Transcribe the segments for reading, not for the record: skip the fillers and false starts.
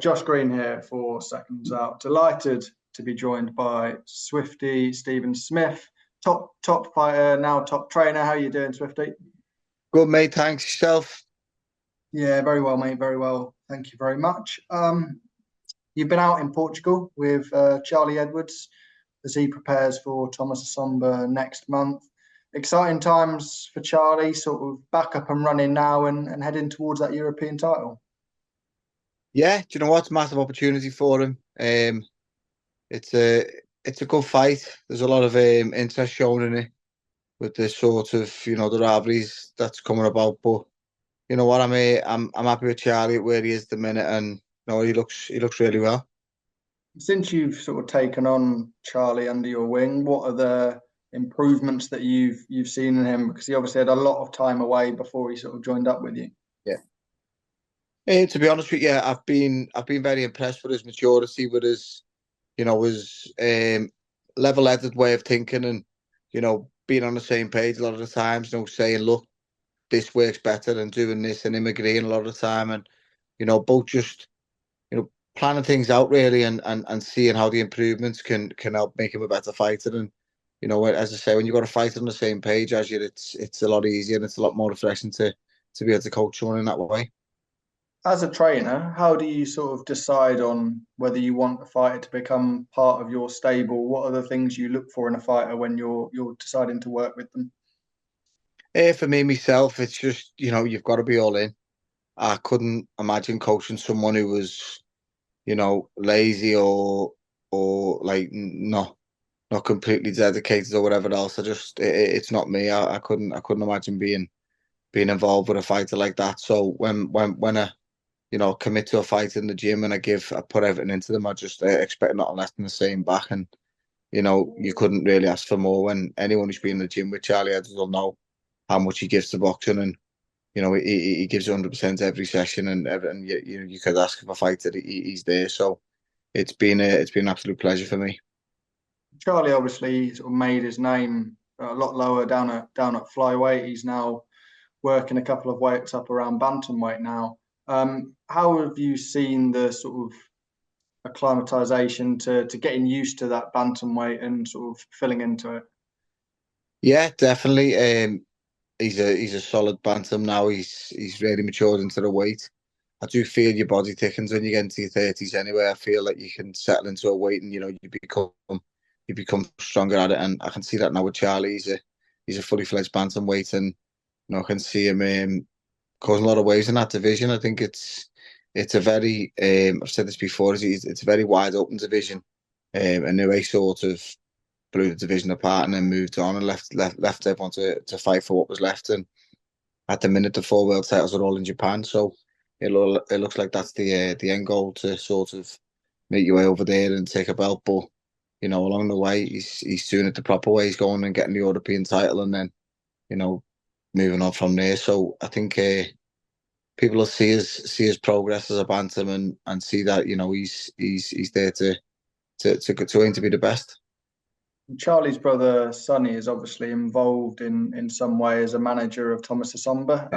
Josh Green here for Seconds Out. Delighted to be joined by Swifty Stephen Smith, top fighter, now top trainer. How are you doing, Swifty? Good, mate. Thanks. Yourself? Yeah, very well, mate. Very well. Thank you very much. You've been out in Portugal with Charlie Edwards as he prepares for Thomas Essomba next month. Exciting times for Charlie, sort of back up and running now and heading towards that European title. Yeah, do you know what? It's a massive opportunity for him. It's a good fight. There's a lot of interest shown in it with the sort of the rivalries that's coming about. But you know what? I'm happy with Charlie where he is at the minute, and he looks really well. Since you've sort of taken on Charlie under your wing, what are the improvements that you've seen in him? Because he obviously had a lot of time away before he sort of joined up with you. Yeah. To be honest with you, I've been very impressed with his maturity, with his level-headed way of thinking, and being on the same page a lot of the times. Saying, look, this works better than doing this, and him agreeing a lot of the time, and both just planning things out really, and seeing how the improvements can help make him a better fighter. And as I say, when you've got a fighter on the same page as you, it's a lot easier and it's a lot more refreshing to be able to coach someone in that way. As a trainer, how do you sort of decide on whether you want a fighter to become part of your stable? What are the things you look for in a fighter when you're deciding to work with them? For me, myself, it's just, you've got to be all in. I couldn't imagine coaching someone who was, lazy or like not completely dedicated or whatever else. It's not me. I couldn't imagine being involved with a fighter like that. So when I commit to a fight in the gym and I put everything into them, I just expect nothing less than the same back. And, you couldn't really ask for more. When anyone who's been in the gym with Charlie Edwards will know how much he gives to boxing, and, he gives 100% every session, and you could ask if a fighter, he's there. So it's been an absolute pleasure for me. Charlie obviously sort of made his name a lot lower down at flyweight. He's now working a couple of weights up around bantamweight now. How have you seen the sort of acclimatization to getting used to that bantamweight and sort of filling into it? Yeah, definitely. He's a solid bantam now. He's really matured into the weight. I do feel your body thickens when you get into your 30s anyway. I feel like you can settle into a weight and you become stronger at it. And I can see that now with Charlie. He's a fully fledged bantamweight, and I can see him causing a lot of waves in that division. I think it's a very I've said this before, it's a very wide open division. And they sort of blew the division apart and then moved on and left everyone to fight for what was left. And at the minute, the 4 world titles are all in Japan, so it looks like that's the end goal, to sort of make your way over there and take a belt. But along the way, he's doing it the proper way. He's going and getting the European title, and then moving on from there. So I think people will see his progress as a bantam, and see that he's there to aim to be the best. Charlie's brother Sonny is obviously involved in some way as a manager of Thomas Essomba,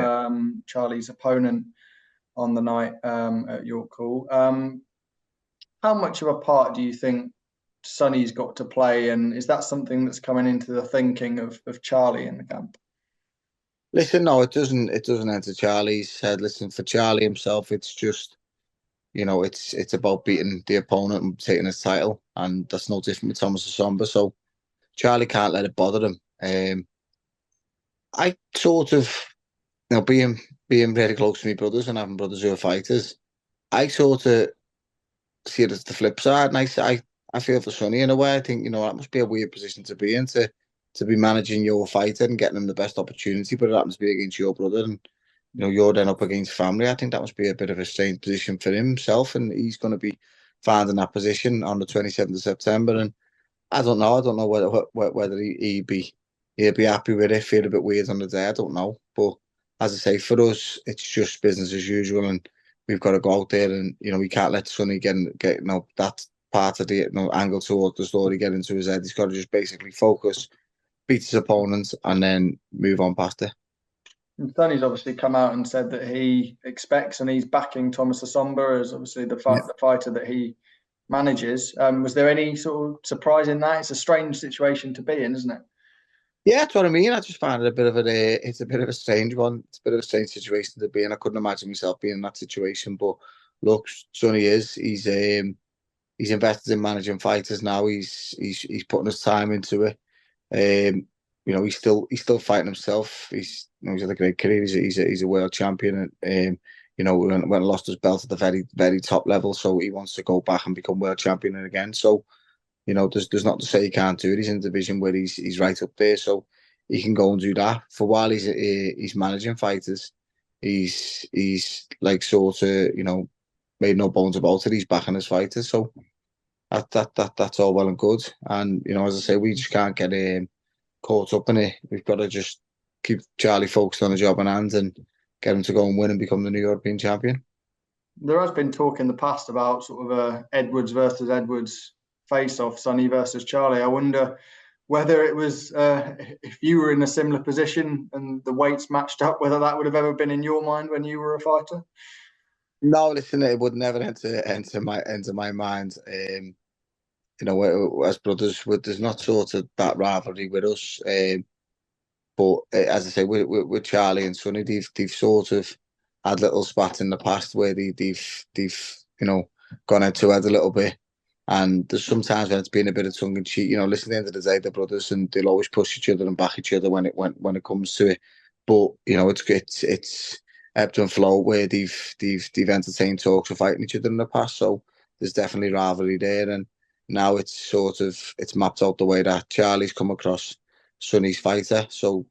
Charlie's opponent on the night at York Hall. How much of a part do you think Sonny's got to play, and is that something that's coming into the thinking of Charlie in the camp? Listen, no, it doesn't enter Charlie's head. Listen, for Charlie himself, it's just, it's about beating the opponent and taking his title, and that's no different with Thomas Essomba. So Charlie can't let it bother him. I sort of, being very close to my brothers and having brothers who are fighters, I sort of see it as the flip side, and I feel for Sonny in a way. I think that must be a weird position to be in, to be managing your fighter and getting him the best opportunity, but it happens to be against your brother, and you're then up against family. I think that must be a bit of a strange position for himself, and he's going to be found in that position on the 27th of September. And I don't know whether he'd be happy with it, feel a bit weird on the day. I don't know, but as I say, for us, it's just business as usual, and we've got to go out there, and we can't let Sonny get that part of the angle toward the story get into his head. He's got to just basically focus, beat his opponent, and then move on past it. And Sonny's obviously come out and said that he expects and he's backing Thomas Essomba as obviously the fighter that he manages. Was there any sort of surprise in that? It's a strange situation to be in, isn't it? Yeah, that's what I mean. I just find it a bit of it's a bit of a strange one. It's a bit of a strange situation to be in. I couldn't imagine myself being in that situation. But look, Sonny he's invested in managing fighters now. He's putting his time into it. Um, he's still fighting himself. He's had a great career. He's a world champion, and went and lost his belt at the very top level. So he wants to go back and become world champion again. So there's not to say he can't do it. He's in a division where he's right up there, so he can go and do that. For while he's managing fighters, he's like sort of made no bones about it. He's backing his fighters, so that's all well and good. And as I say, we just can't get caught up in it. We've got to just keep Charlie focused on the job in hand and get him to go and win and become the new European champion. There has been talk in the past about sort of a Edwards versus Edwards face-off, Sonny versus Charlie. I wonder whether it was if you were in a similar position and the weights matched up, whether that would have ever been in your mind when you were a fighter. No, listen, it would never enter my mind. As brothers, there's not sort of that rivalry with us. But as I say, with Charlie and Sonny, they've sort of had little spats in the past where they've gone head to head a little bit. And there's sometimes when it's been a bit of tongue in cheek. Listen, at the end of the day, they're brothers, and they'll always push each other and back each other when it comes to it. But it's ebbed and flowed where they've entertained talks of fighting each other in the past. So there's definitely rivalry there, and now it's mapped out the way that Charlie's come across Sonny's fighter. So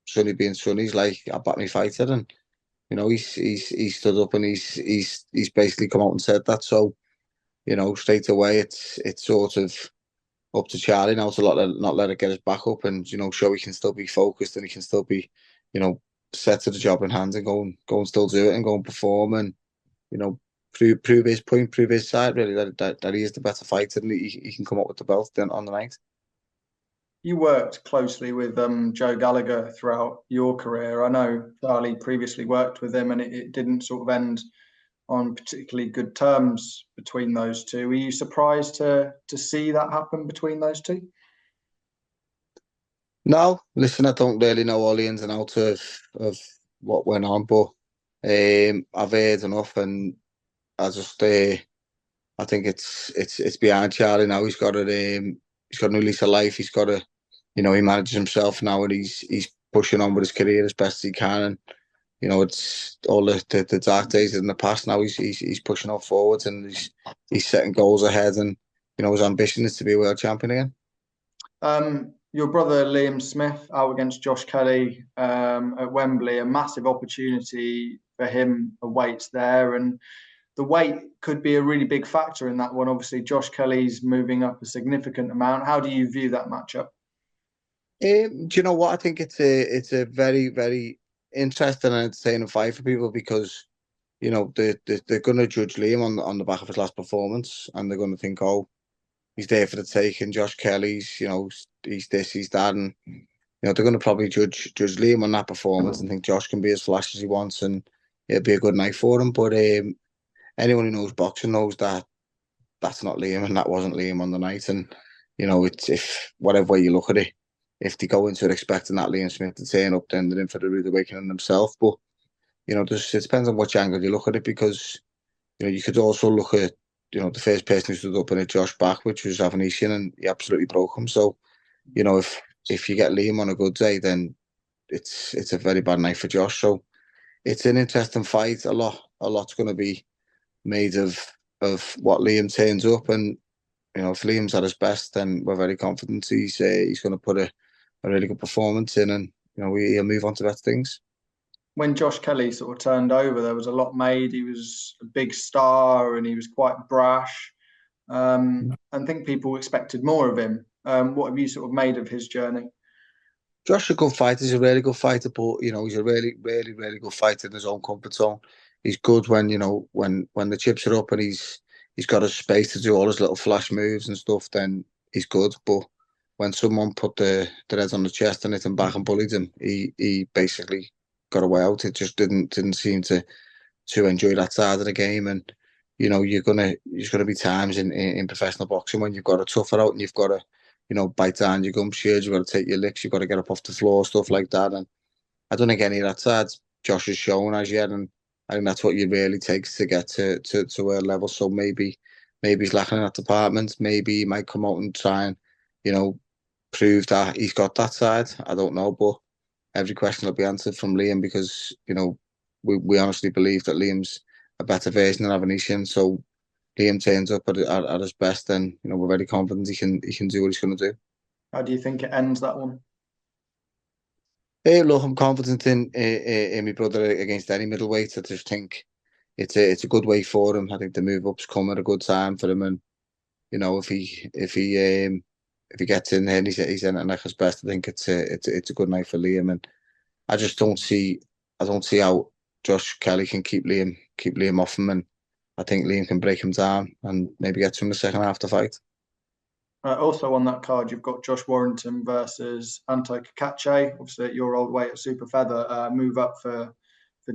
Sonny being Sonny's like, I back me fighter, and he's stood up and he's basically come out and said that. So straight away it's sort of up to Charlie now to not let it get his back up, and show he can still be focused and he can still be set to the job in hand and go and still do it and go and perform and prove his point, prove his side really that he is the better fighter and he can come up with the belt then on the night. You worked closely with Joe Gallagher throughout your career. I know Charlie previously worked with him, and it didn't sort of end on particularly good terms between those two. Were you surprised to see that happen between those two? No, listen, I don't really know all the ins and outs of what went on, but I've heard enough, and I just I think it's behind Charlie now. He's got a new lease of life. He's got a he manages himself now, and he's pushing on with his career as best as he can. And it's all the dark days in the past. Now he's pushing on forwards, and he's setting goals ahead, and his ambition is to be a world champion again. Your brother Liam Smith out against Josh Kelly at Wembley, a massive opportunity for him awaits there, and the weight could be a really big factor in that one. Obviously, Josh Kelly's moving up a significant amount. How do you view that matchup? Do you know what? I think it's a very, very interesting and entertaining fight for people because they're going to judge Liam on the back of his last performance, and they're going to think, oh, he's there for the taking. Josh Kelly's, he's this, he's that, and they're going to probably judge Liam on that performance and think Josh can be as flashy as he wants, and it'll be a good night for him. But anyone who knows boxing knows that that's not Liam, and that wasn't Liam on the night. And it's if whatever way you look at it, if they go into it expecting that Liam Smith to turn up, then they're in for the rude awakening themselves. But it depends on which angle you look at it, because you could also look at the first person who stood up and hit Josh back, which was Avanesian, and he absolutely broke him. So if you get Liam on a good day, then it's a very bad night for Josh. So it's an interesting fight. A lot's going to be made of what Liam turns up, and if Liam's at his best, then we're very confident he's going to put a really good performance in, and he'll move on to better things. When Josh Kelly sort of turned over, there was a lot made. He was a big star and he was quite brash. I think people expected more of him. What have you sort of made of his journey? Josh is a good fighter. He's a really good fighter, but he's a really, really, really good fighter in his own comfort zone. He's good when when the chips are up and he's got his space to do all his little flash moves and stuff. Then he's good. But when someone put the head on the chest and hit him back and bullied him, he basically got away out. It just didn't seem to enjoy that side of the game. And there's gonna be times in professional boxing when you've got to tough it out and you've got to, bite down your gum shears, you've got to take your licks, you've got to get up off the floor, stuff like that. And I don't think any of that side Josh has shown as yet, and I think that's what you really takes to get to world level. So maybe he's lacking in that department. Maybe he might come out and try and, prove that he's got that side. I don't know, but every question will be answered from Liam because, we honestly believe that Liam's a better version than Avanesian. So Liam turns up at his best, then we're very confident he can do what he's going to do. How do you think it ends, that one? Hey, look, I'm confident in my brother against any middleweight. I just think it's a good way for him. I think the move up's come at a good time for him, and if he gets in there and he's in at his best, I think it's a good night for Liam. And I just don't see how Josh Kelly can keep Liam off him, and I think Liam can break him down and maybe get to him in the second half of the fight. Also on that card, you've got Josh Warrington versus Anto Kakache. Obviously, at your old weight at super feather, move up for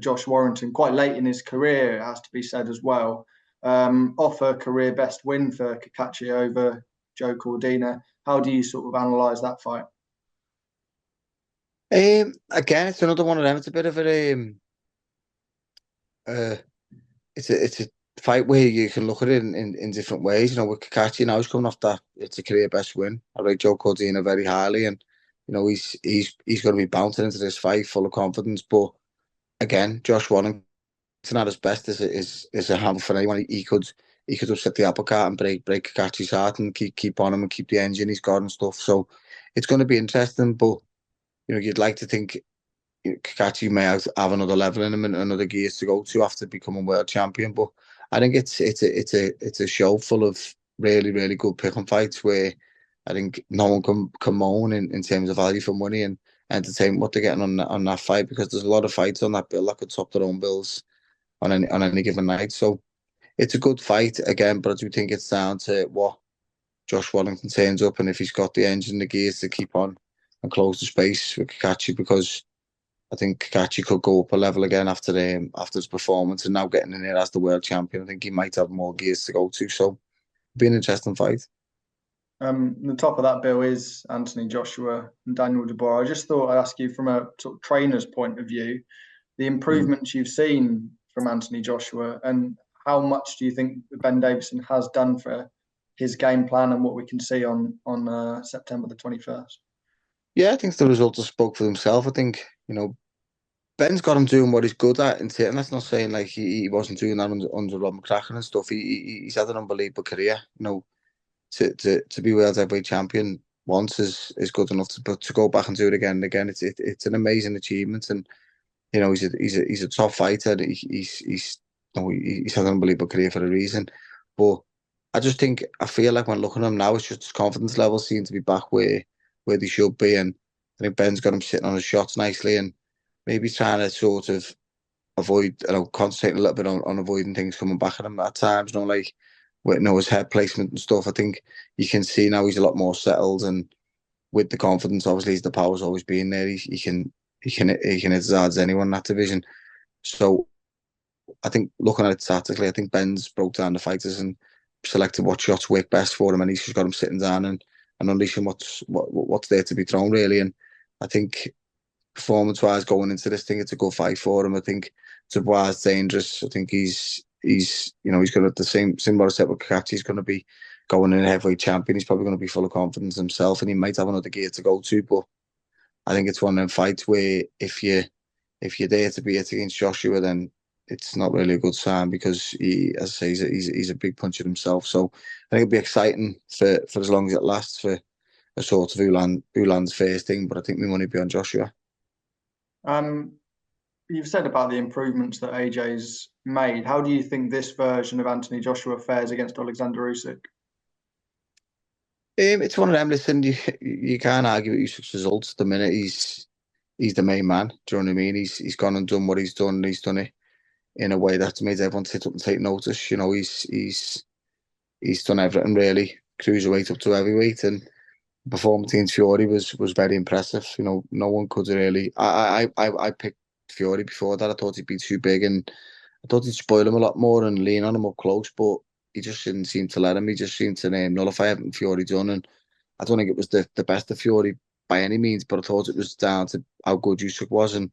Josh Warrington quite late in his career, it has to be said as well. Off a career best win for Kakache over Joe Cordina. How do you sort of analyse that fight? Again, it's another one of them. It's a bit of it's a fight where you can look at it in different ways. With Kakache now, he's coming off that. It's a career best win. I rate Joe Cordina very highly, and he's going to be bouncing into this fight full of confidence. But again, Josh Warrington at his best is a hammer for anyone. He could upset the apple cart and break Kakache's heart and keep on him and keep the engine he's got and stuff. So it's going to be interesting. But you'd like to think Kakache may have another level in him and another gears to go to after becoming world champion. But I think it's a show full of really, really good pick-and fights where I think no one can moan in terms of value for money and entertain what they're getting on that fight, because there's a lot of fights on that bill that could top their own bills on any given night. So it's a good fight again, but I do think it's down to what Josh Warrington turns up and if he's got the engine, the gears to keep on and close the space with Kakache, because I think Kakache could go up a level again after his performance and now getting in there as the world champion. I think he might have more gears to go to. So it'll be an interesting fight. The top of that bill is Anthony Joshua and Daniel Dubois. I just thought I'd ask you from a sort of trainer's point of view, the improvements you've seen from Anthony Joshua, and how much do you think Ben Davison has done for his game plan and what we can see on September the 21st? Yeah, I think the results have spoke for themselves. I think, Ben's got him doing what he's good at, and that's not saying like he wasn't doing that under Rob McCracken and stuff. He's had an unbelievable career. To be world heavyweight champion once is good enough, but to go back and do it again and again, it's an amazing achievement. And he's a top fighter. He's had an unbelievable career for a reason. But I feel like when looking at him now, it's just his confidence levels seem to be back where they should be, and I think Ben's got him sitting on his shots nicely, and maybe trying to sort of avoid, concentrating a little bit on avoiding things coming back at him at times. Like with his head placement and stuff. I think you can see now he's a lot more settled, and with the confidence, obviously, the power's always been there. He can hit as hard as anyone in that division. So I think looking at it tactically, I think Ben's broke down the fighters and selected what shots work best for him, and he's just got him sitting down and unleashing what's there to be thrown, really. And I think performance-wise going into this thing, it's a good fight for him. I think Dubois is dangerous. I think he's going to have the same similar set with Kakache. He's going to be going in heavyweight champion. He's probably going to be full of confidence himself, and he might have another gear to go to. But I think it's one of them fights where if you're there to be it against Joshua, then it's not really a good sign, because he, as I say, he's a big puncher himself. So I think it'll be exciting for as long as it lasts, for a sort of Ulan's first thing. But I think my money will be on Joshua. You've said about the improvements that AJ's made. How do you think this version of Anthony Joshua fares against Alexander Usyk? It's one of them. Listen, you can't argue with Usyk's results. At the minute, he's the main man. Do you know what I mean? He's gone and done what he's done, and he's done it in a way that's made everyone sit up and take notice. He's done everything really, cruiserweight up to heavyweight, and performance against Fury was very impressive. No one could really. I picked Fury before that. I thought he'd be too big, and I thought he'd spoil him a lot more and lean on him up close, but he just didn't seem to let him. He just seemed to nullify everything Fury done, and I don't think it was the best of Fury by any means, but I thought it was down to how good Usyk was and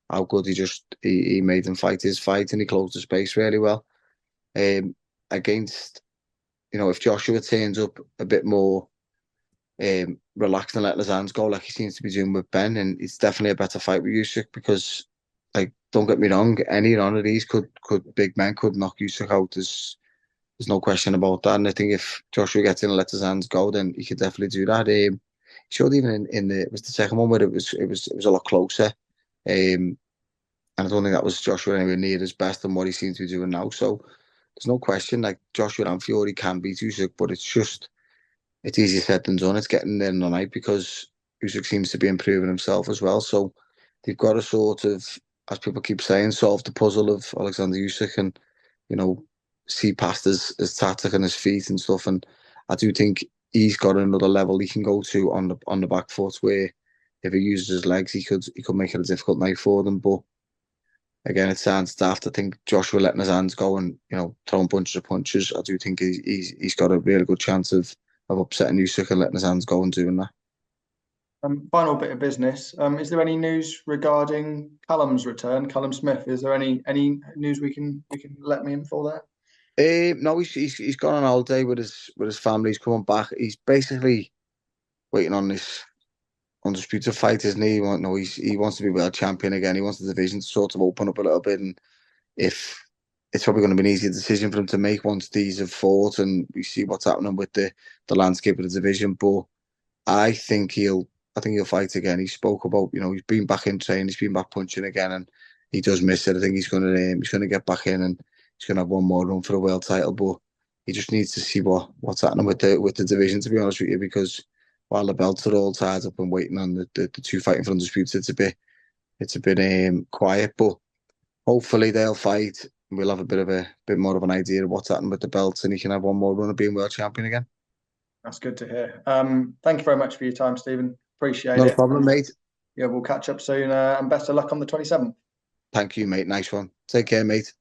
how good he made him fight his fight, and he closed the space really well. Against, if Joshua turns up a bit more relaxed and letting his hands go like he seems to be doing with Ben, and it's definitely a better fight with Usyk because, like, don't get me wrong, any one of these could big men could knock Usyk out. There's no question about that. And I think if Joshua gets in and lets his hands go, then he could definitely do that. He showed even in the it was the second one where it was a lot closer. And I don't think that was Joshua anywhere near his best than what he seems to be doing now. So there's no question, like, Joshua and Fury can beat Usyk, but it's easier said than done. It's getting there in the night because Usyk seems to be improving himself as well. So they've got to sort of, as people keep saying, solve the puzzle of Alexander Usyk and, see past his tactic and his feet and stuff. And I do think he's got another level he can go to on the back foot where if he uses his legs, he could make it a difficult night for them. But again, it sounds daft. I think Joshua letting his hands go and throwing bunches of punches. I do think he's got a really good chance of upsetting Usyk and letting his hands go and doing that. Final bit of business. Is there any news regarding Callum's return, Callum Smith? Is there any news we can let me in for that? No, he's gone on holiday with his family. He's coming back. He's basically waiting on this undisputed fight, isn't he? He wants to be world champion again. He wants the division to sort of open up a little bit, and if it's probably going to be an easier decision for him to make once these have fought and we see what's happening with the landscape of the division. But I think he'll fight again. He spoke about, he's been back in training, he's been back punching again, and he does miss it. I think he's going to get back in and he's going to have one more run for a world title. But he just needs to see what's happening with the division, to be honest with you, because while the belts are all tied up and waiting on the two fighting for undisputed, it's a bit quiet. But hopefully they'll fight. We'll have a bit more of an idea of what's happening with the belts, and he can have one more run of being world champion again. That's good to hear. Thank you very much for your time, Stephen. Appreciate it. No problem, mate. Yeah, we'll catch up soon, and best of luck on the 27th. Thank you, mate. Nice one. Take care, mate.